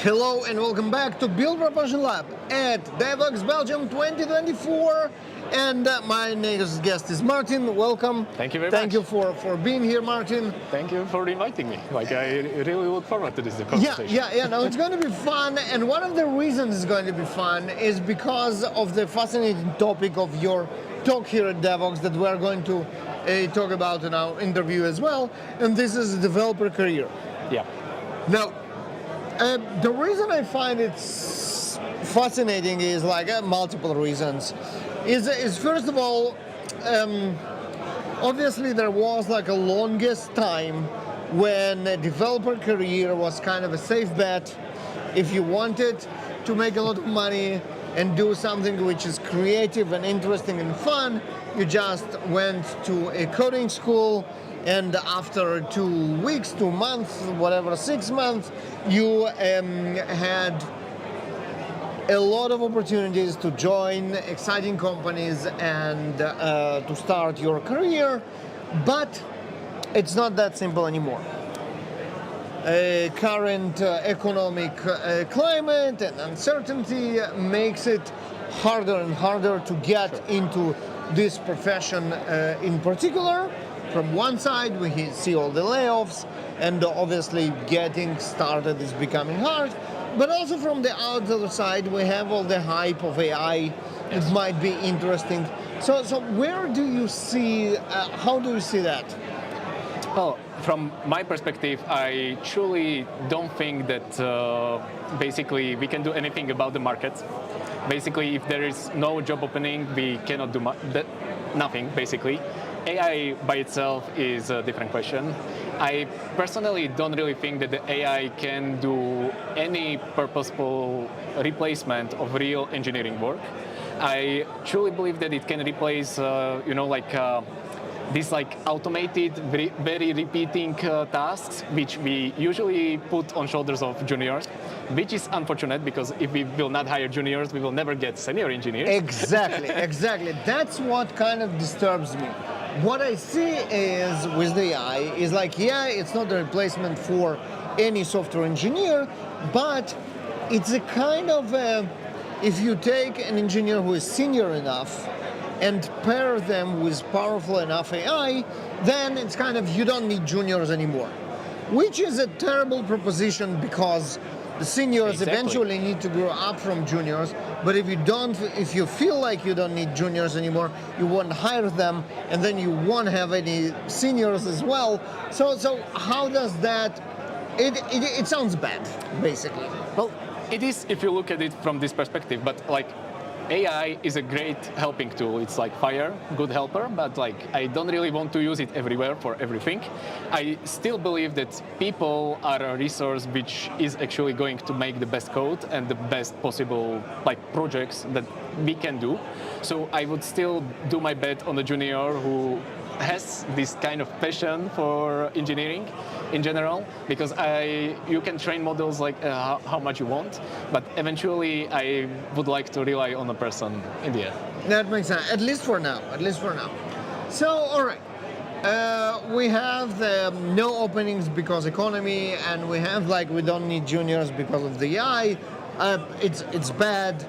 Hello and welcome back to Build Propulsion Lab at DevOps Belgium 2024. And my next guest is Martin. Welcome. Thank you very much. Thank you for being here, Martin. Thank you for inviting me. I really look forward to this conversation. Yeah. No, it's going to be fun. And one of the reasons it's going to be fun is because of the fascinating topic of your talk here at DevOps that we're going to talk about in our interview as well. And this is a developer career. Yeah. Now, the reason I find it fascinating is multiple reasons. Is first of all, obviously there was a longest time when a developer career was kind of a safe bet. If you wanted to make a lot of money and do something which is creative and interesting and fun, you just went to a coding school, and after 2 weeks, 2 months, whatever, 6 months, you had a lot of opportunities to join exciting companies and to start your career, but it's not that simple anymore. Current economic climate and uncertainty makes it harder and harder to get into this profession in particular. From one side, we see all the layoffs, and obviously getting started is becoming hard. But also from the other side, we have all the hype of AI. It might be interesting. So where do you see, how do you see that? Well, from my perspective, I truly don't think that basically we can do anything about the market. Basically, if there is no job opening, we cannot do nothing, basically. AI by itself is a different question. I personally don't really think that the AI can do any purposeful replacement of real engineering work. I truly believe that it can replace, these automated, very repeating tasks, which we usually put on shoulders of juniors, which is unfortunate because if we will not hire juniors, we will never get senior engineers. Exactly. That's what kind of disturbs me. What I see is with the AI is it's not a replacement for any software engineer, but it's a kind of if you take an engineer who is senior enough and pair them with powerful enough AI, then it's kind of you don't need juniors anymore, which is a terrible proposition because the seniors eventually need to grow up from juniors. But if you feel like you don't need juniors anymore, you won't hire them, and then you won't have any seniors as well. So how does that? It sounds bad, basically. Well, it is if you look at it from this perspective, but AI is a great helping tool. It's like fire, good helper, but I don't really want to use it everywhere for everything. I still believe that people are a resource which is actually going to make the best code and the best possible projects that we can do. So I would still do my bet on the junior who has this kind of passion for engineering in general, because you can train models how much you want, but eventually I would like to rely on a person in the end. That makes sense, at least for now. So, all right. We have the no openings because economy, and we have we don't need juniors because of the AI. It's bad,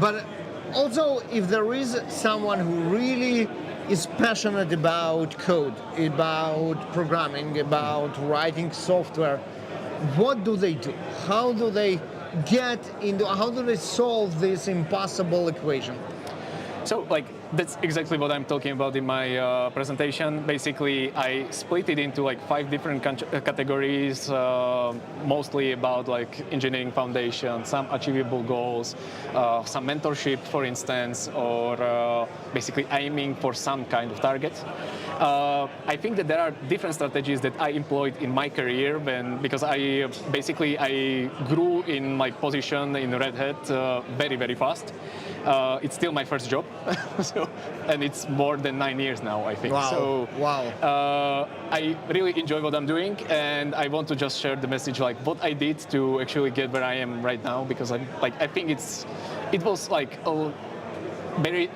but also if there is someone who really is passionate about code, about programming, about writing software, what do they do? How do they solve this impossible equation? So that's exactly what I'm talking about in my presentation. Basically, I split it into 5 different categories, mostly about engineering foundation, some achievable goals, some mentorship, for instance, or basically aiming for some kind of target. I think that there are different strategies that I employed in my career because I grew in my position in Red Hat very, very fast. It's still my first job, and it's more than 9 years now, I think. Wow. I really enjoy what I'm doing, and I want to just share the message, what I did to actually get where I am right now, because I think it was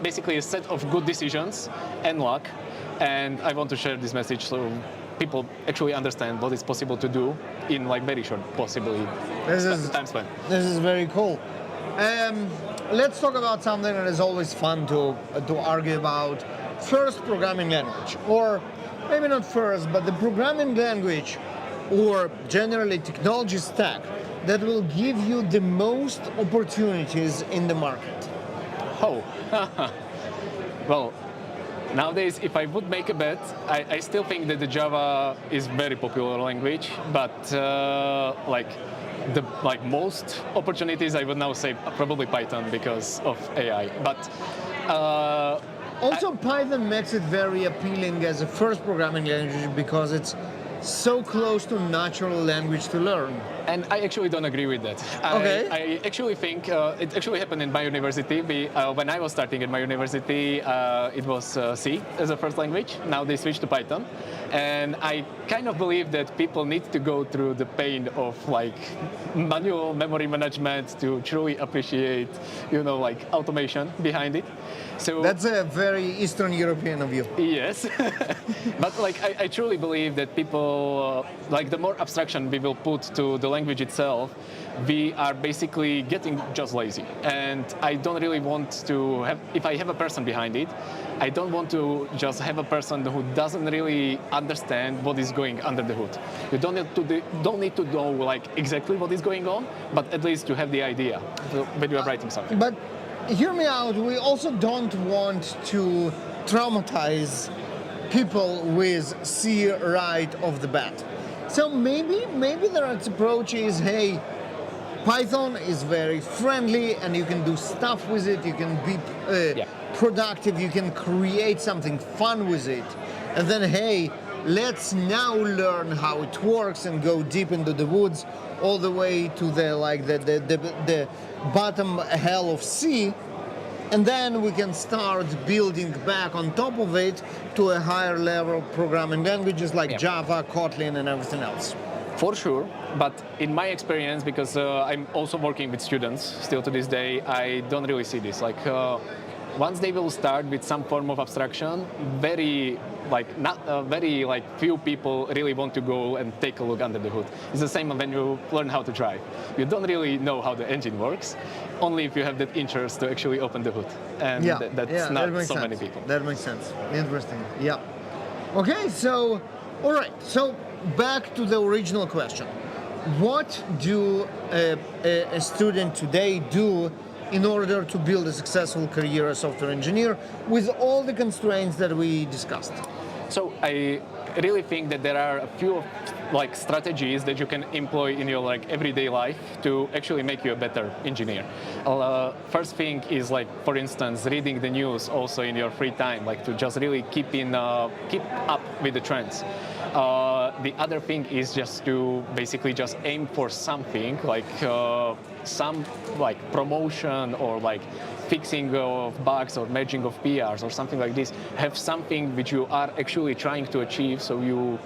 basically a set of good decisions and luck. and I want to share this message so people actually understand what is possible to do in like very short, possibly time span. This is very cool. Let's talk about something that is always fun to argue about. First programming language, or maybe not first, but the programming language, or generally technology stack that will give you the most opportunities in the market. Oh, well, nowadays, if I would make a bet, I still think that the Java is very popular language, but the most opportunities, I would now say probably Python because of AI. But also, Python makes it very appealing as a first programming language because it's so close to natural language to learn. And I actually don't agree with that. Okay. I actually think it actually happened in my university. When I was starting at my university, it was C as a first language. Now they switched to Python. And I kind of believe that people need to go through the pain of like manual memory management to truly appreciate, like automation behind it. So that's a very Eastern European of you. Yes, but like I truly believe that people, like the more abstraction we will put to the language itself, we are basically getting just lazy. And I don't really want to have, if I have a person behind it, I don't want to just have a person who doesn't really understand what is going under the hood. You don't need to know like exactly what is going on, but at least you have the idea when you are writing something. But hear me out, we also don't want to traumatize people with C right off the bat. So maybe the right approach is, hey, Python is very friendly and you can do stuff with it, you can be productive, you can create something fun with it. And then, hey, let's now learn how it works and go deep into the woods all the way to the bottom hell of C, and then we can start building back on top of it to a higher level programming languages like Java, Kotlin, and everything else. For sure, but in my experience, because I'm also working with students still to this day, I don't really see this. Like once they will start with some form of abstraction, very few people really want to go and take a look under the hood. It's the same when you learn how to drive. You don't really know how the engine works, only if you have that interest to actually open the hood. And that's not so many people. That makes sense. Interesting. Yeah. Okay, so, all right. So back to the original question. What do a student today do in order to build a successful career as a software engineer with all the constraints that we discussed? So I really think that there are a few strategies that you can employ in your everyday life to actually make you a better engineer. First thing is for instance, reading the news also in your free time, to just really keep up with the trends. The other thing is just to basically just aim for something some promotion or fixing of bugs or merging of PRs or something like this. Have something which you are actually trying to achieve, so you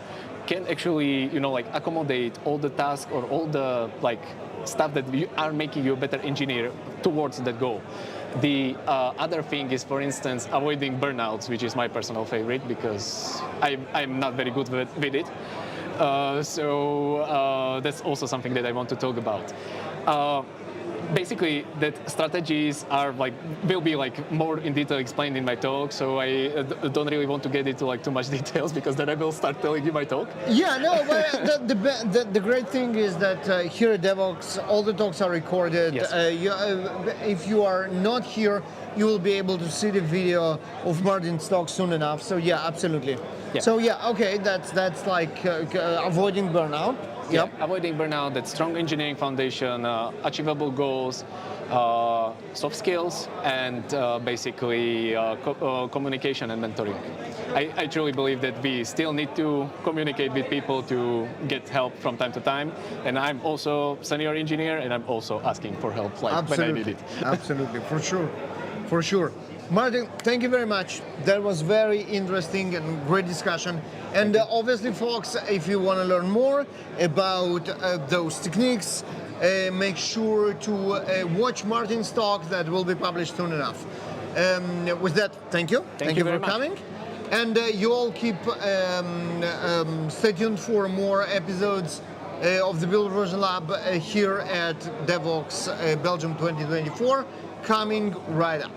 can actually accommodate all the tasks or all the stuff that you are making you a better engineer towards that goal. The other thing is, for instance, avoiding burnouts, which is my personal favorite because I'm not very good with it. So that's also something that I want to talk about. Basically, that strategies are will be more in detail explained in my talk. So I don't really want to get into too much details because then I will start telling you my talk. Yeah, no, but the great thing is that here at Devox, all the talks are recorded. Yes. If you are not here, you will be able to see the video of Martin's talk soon enough. So yeah, absolutely. Yeah. So yeah, okay, that's avoiding burnout. Yeah, avoiding burnout, that strong engineering foundation, achievable goals, soft skills, and basically communication and mentoring. I truly believe that we still need to communicate with people to get help from time to time. And I'm also senior engineer, and I'm also asking for help when I need it. Absolutely, for sure, for sure. Martin, thank you very much. That was very interesting and great discussion. And obviously, folks, if you want to learn more about those techniques, make sure to watch Martin's talk that will be published soon enough. With that, thank you. Thank you for coming. And you all keep stay tuned for more episodes of the Build Version Lab here at DevOps Belgium 2024, coming right up.